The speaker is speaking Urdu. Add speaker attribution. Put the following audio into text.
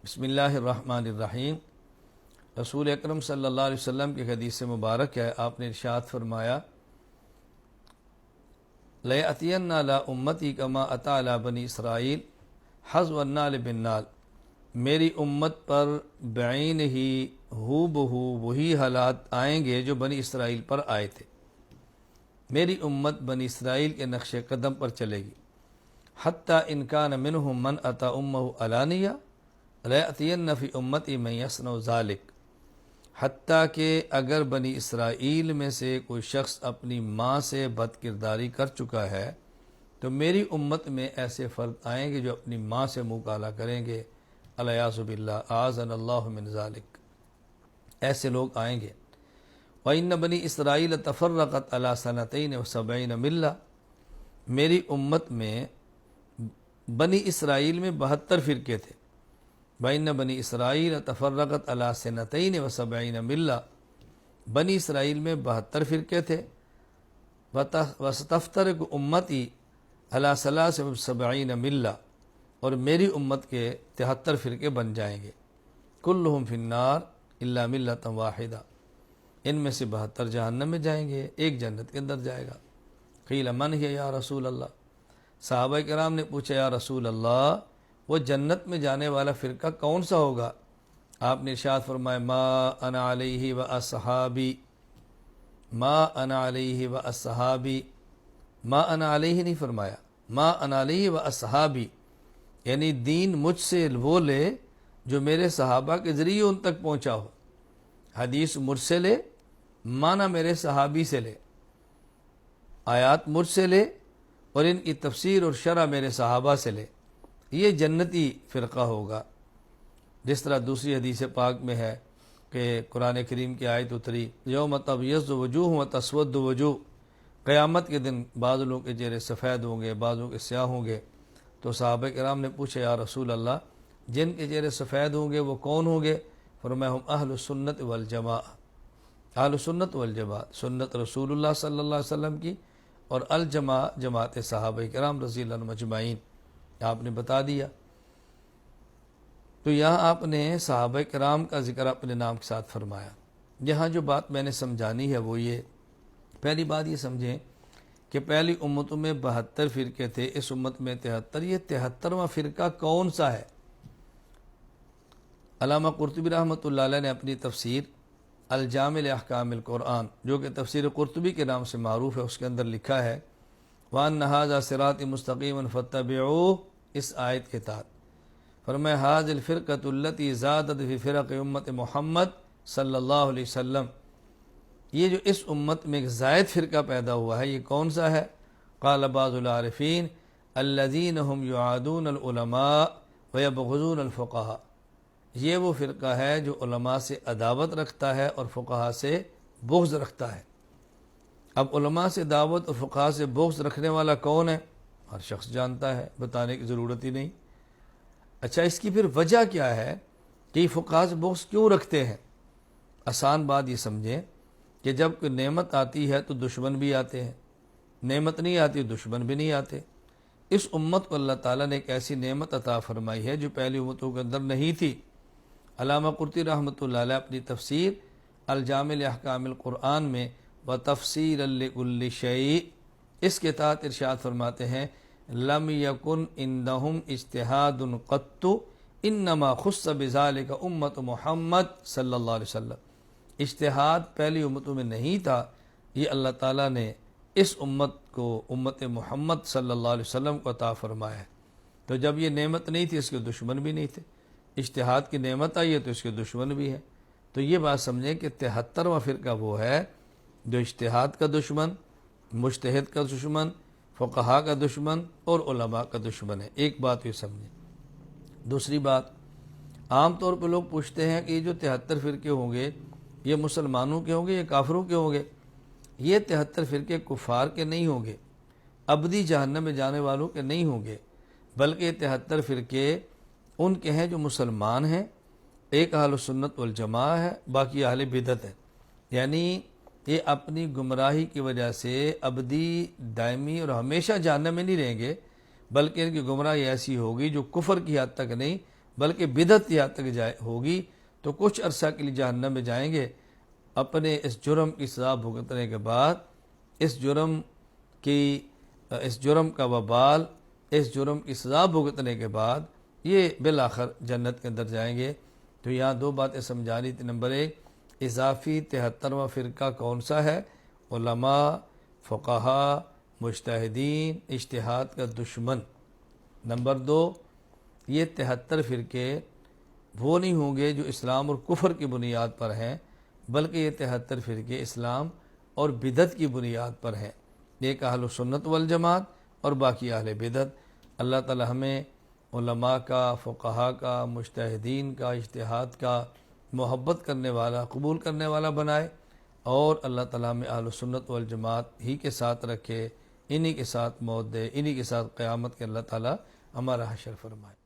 Speaker 1: بسم اللہ الرحمن الرحیم۔ رسول اکرم صلی اللہ علیہ وسلم کی حدیث مبارک ہے، آپ نے ارشاد فرمایا لَيَأْتِيَنَّ عَلَىٰ أُمَّتِي كَمَا أَتَىٰ عَلَىٰ بَنِي اسرائیل حَذْوَ النَّعْلِ بِالنَّعْلِ، میری امت پر بعین ہی ہو بہو وہی حالات آئیں گے جو بنی اسرائیل پر آئے تھے۔ میری امت بنی اسرائیل کے نقش قدم پر چلے گی۔ حتیٰ ان کان منہم من اتی امہ علانیہ لَيَأْتِيَنَّ فِي أُمَّتِي مَن يَصْنَعُ ذَلِكَ، حتیٰ کہ اگر بنی اسرائیل میں سے کوئی شخص اپنی ماں سے بد کرداری کر چکا ہے تو میری امت میں ایسے فرد آئیں گے جو اپنی ماں سے منہ کالا کریں گے، الیاذ باللہ، اعاذنا اللہ من ذالک، ایسے لوگ آئیں گے۔ وَإِنَّ بَنِي إِسْرَائِيلَ تَفَرَّقَتْ عَلَىٰ سَنَتَيْنِ وَسَبْعِينَ مِلَّةً، میری امت میں بنی اسرائیل میں 72 فرقے تھے۔ وَإِنَّ بَنِي إِسْرَائِيلَ تَفَرَّقَتْ عَلَىٰ سَنَتَيْنِ وَسَبْعِينَ مِلَّةً، بنی اسرائیل میں 72 فرقے تھے۔ وَسَتَفْتَرِقُ أُمَّتِي عَلَىٰ 73 مِلَّةً، اور میری امت کے 73 فرقے بن جائیں گے۔ كُلُّهُمْ فِي النَّارِ إِلَّا مِلَّةً وَاحِدَةً، ان میں سے 72 جہنم میں جائیں گے، ایک جنت کے اندر جائے گا۔ قیل من ہی یا رسول اللہ، صحابہ کرام نے پوچھا یا رسول اللہ وہ جنت میں جانے والا فرقہ کون سا ہوگا؟ آپ نے ارشاد فرمایا ما انا علیہ و اصحابی، ما انا علیہ و اصحابی، ما انا علیہ نہیں فرمایا، ما انا علیہ و اصحابی، یعنی دین مجھ سے وہ لے جو میرے صحابہ کے ذریعے ان تک پہنچا ہو۔ حدیث مجھ سے لے، معنی میرے صحابی سے لے، آیات مجھ سے لے اور ان کی تفسیر اور شرح میرے صحابہ سے لے، یہ جنتی فرقہ ہوگا۔ جس طرح دوسری حدیث پاک میں ہے کہ قرآن کریم کی آیت اتری یوم تبیض وجوہ و تسود وجوہ، قیامت کے دن بعض لوگوں کے چہرے سفید ہوں گے، بعضوں کے سیاہ ہوں گے۔ تو صحابہ کرام نے پوچھا یا رسول اللہ جن کے چہرے سفید ہوں گے وہ کون ہوں گے؟ فرمایا ہم اہل سنت والجماع، اہل سنت والجماع، سنت رسول اللہ صلی اللہ علیہ وسلم کی، اور الجماع جماعت صحابہ کرام رضی اللہ عنہم اجمعین، آپ نے بتا دیا۔ تو یہاں آپ نے صحابہ کرام کا ذکر اپنے نام کے ساتھ فرمایا۔ یہاں جو بات میں نے سمجھانی ہے وہ یہ، پہلی بات یہ سمجھیں کہ پہلی امتوں میں 72 فرقے تھے، اس امت میں 73، یہ 73واں فرقہ کون سا ہے؟ علامہ قرطبی رحمۃ اللہ علیہ نے اپنی تفسیر الجامع لاحکام القرآن، جو کہ تفسیر قرطبی کے نام سے معروف ہے، اس کے اندر لکھا ہے وَأَنَّ هَذَا صِرَاطِ مُسْتَقِيمًا فَاتَّبِعُوهُ، اس آیت کے تحت فرمایا هَذِهِ الْفِرْقَةُ الَّتِي زَادَتْ فِي فِرَقِ امت محمد صلی اللہ علیہ وسلم، یہ جو اس امت میں ایک زائد فرقہ پیدا ہوا ہے یہ کون سا ہے؟ قال بعض العارفین الذین هم یعادون العلماء ویبغضون الفقہاء، یہ وہ فرقہ ہے جو علماء سے عداوت رکھتا ہے اور فقہاء سے بغض رکھتا ہے۔ اب علماء سے دعوت اور فقہاء سے بغض رکھنے والا کون ہے؟ ہر شخص جانتا ہے، بتانے کی ضرورت ہی نہیں۔ اچھا اس کی پھر وجہ کیا ہے کہ یہ فقہاء سے بغض کیوں رکھتے ہیں؟ آسان بات یہ سمجھیں کہ جب کوئی نعمت آتی ہے تو دشمن بھی آتے ہیں، نعمت نہیں آتی دشمن بھی نہیں آتے۔ اس امت کو اللہ تعالیٰ نے ایک ایسی نعمت عطا فرمائی ہے جو پہلی امتوں کے اندر نہیں تھی۔ علامہ قرطبی رحمۃ اللہ علیہ اپنی تفسیر الجامع لاحکام القرآن میں وَتَفْصِيلًا لِكُلِّ شَيْءٍ، اس کے تحت ارشاد فرماتے ہیں لم یکن عندہم اجتہاد قط انما خص بذالک امت محمد صلی اللہ علیہ وسلم، اجتہاد پہلی امتوں میں نہیں تھا، یہ اللہ تعالیٰ نے اس امت کو امت محمد صلی اللہ علیہ وسلم کو عطا فرمایا ہے۔ تو جب یہ نعمت نہیں تھی اس کے دشمن بھی نہیں تھے، اجتہاد کی نعمت آئی ہے تو اس کے دشمن بھی ہے۔ تو یہ بات سمجھیں کہ 73واں فرقہ وہ ہے جو اجتہاد کا دشمن، مجتہد کا دشمن، فقہاء کا دشمن اور علماء کا دشمن ہے۔ ایک بات یہ سمجھیں۔ دوسری بات، عام طور پہ لوگ پوچھتے ہیں کہ یہ جو 73 فرقے ہوں گے یہ مسلمانوں کے ہوں گے یا کافروں کے ہوں گے؟ یہ 73 فرقے کفار کے نہیں ہوں گے، ابدی جہنم میں جانے والوں کے نہیں ہوں گے، بلکہ یہ 73 فرقے ان کے ہیں جو مسلمان ہیں، ایک اہل سنت والجماع ہے، باقی اہل بدعت ہے۔ یعنی یہ اپنی گمراہی کی وجہ سے ابدی، دائمی اور ہمیشہ جہنم میں نہیں رہیں گے، بلکہ ان کی گمراہی ایسی ہوگی جو کفر کی حد تک نہیں بلکہ بدعت یہاں تک ہوگی تو کچھ عرصہ کے لیے جہنم میں جائیں گے، اپنے اس جرم کی سزا بھگتنے کے بعد اس جرم کا وبال، اس جرم کی سزا بھگتنے کے بعد یہ بالآخر جنت کے اندر جائیں گے۔ تو یہاں دو باتیں سمجھانی تھی۔ نمبر 1، اضافی 73واں فرقہ کون سا ہے؟ علماء، فقہا، مجتہدین، اجتہاد کا دشمن۔ نمبر 2، یہ 73 فرقے وہ نہیں ہوں گے جو اسلام اور کفر کی بنیاد پر ہیں، بلکہ یہ 73 فرقے اسلام اور بدعت کی بنیاد پر ہیں۔ ایک اہل سنت والجماعت اور باقی اہل بدعت۔ اللہ تعالی ہمیں علماء کا، فقہا کا، مجتہدین کا، اجتہاد کا محبت کرنے والا، قبول کرنے والا بنائے، اور اللہ تعالیٰ ہمیں اہل سنت والجماعت ہی کے ساتھ رکھے، انہی کے ساتھ موت دے، انہی کے ساتھ قیامت کے اللہ تعالیٰ ہمارا حشر فرمائے۔